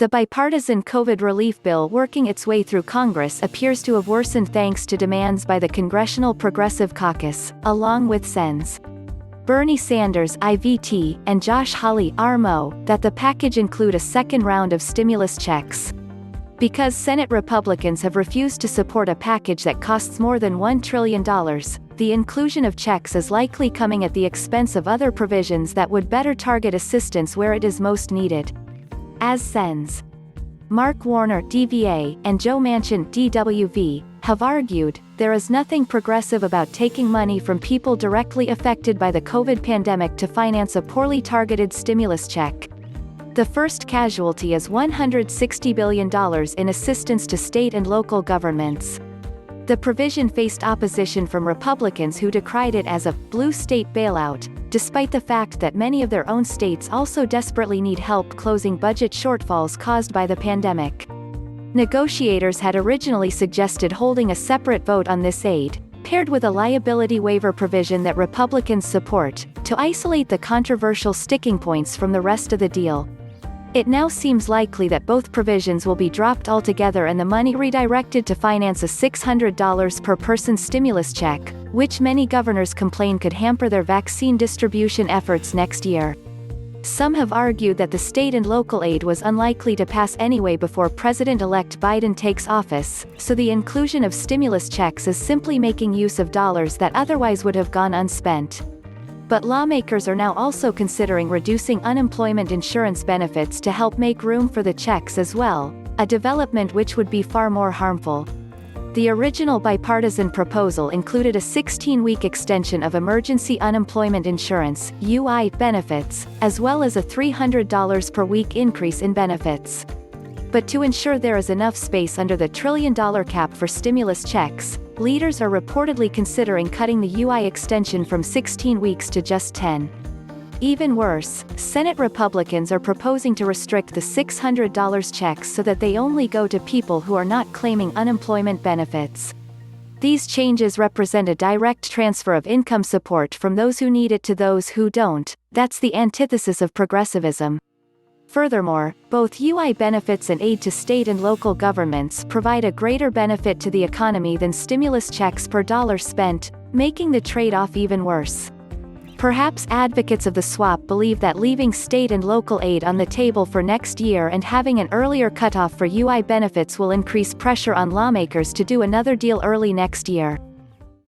The bipartisan COVID relief bill working its way through Congress appears to have worsened thanks to demands by the Congressional Progressive Caucus, along with Sens. Bernie Sanders (IVT) and Josh Hawley (RMO), that the package include a second round of stimulus checks. Because Senate Republicans have refused to support a package that costs more than $1 trillion, the inclusion of checks is likely coming at the expense of other provisions that would better target assistance where it is most needed. As Sens. Mark Warner (DVA) and Joe Manchin (DWV) have argued, there is nothing progressive about taking money from people directly affected by the COVID pandemic to finance a poorly targeted stimulus check. The first casualty is $160 billion in assistance to state and local governments. The provision faced opposition from Republicans who decried it as a blue state bailout, despite the fact that many of their own states also desperately need help closing budget shortfalls caused by the pandemic. Negotiators had originally suggested holding a separate vote on this aid, paired with a liability waiver provision that Republicans support, to isolate the controversial sticking points from the rest of the deal. It now seems likely that both provisions will be dropped altogether and the money redirected to finance a $600 per person stimulus check, which many governors complain could hamper their vaccine distribution efforts next year. Some have argued that the state and local aid was unlikely to pass anyway before President-elect Biden takes office, so the inclusion of stimulus checks is simply making use of dollars that otherwise would have gone unspent. But lawmakers are now also considering reducing unemployment insurance benefits to help make room for the checks as well, a development which would be far more harmful. The original bipartisan proposal included a 16-week extension of emergency unemployment insurance (UI) benefits, as well as a $300 per week increase in benefits. But to ensure there is enough space under the trillion-dollar cap for stimulus checks, leaders are reportedly considering cutting the UI extension from 16 weeks to just 10. Even worse, Senate Republicans are proposing to restrict the $600 checks so that they only go to people who are not claiming unemployment benefits. These changes represent a direct transfer of income support from those who need it to those who don't. That's the antithesis of progressivism. Furthermore, both UI benefits and aid to state and local governments provide a greater benefit to the economy than stimulus checks per dollar spent, making the trade-off even worse. Perhaps advocates of the swap believe that leaving state and local aid on the table for next year and having an earlier cutoff for UI benefits will increase pressure on lawmakers to do another deal early next year.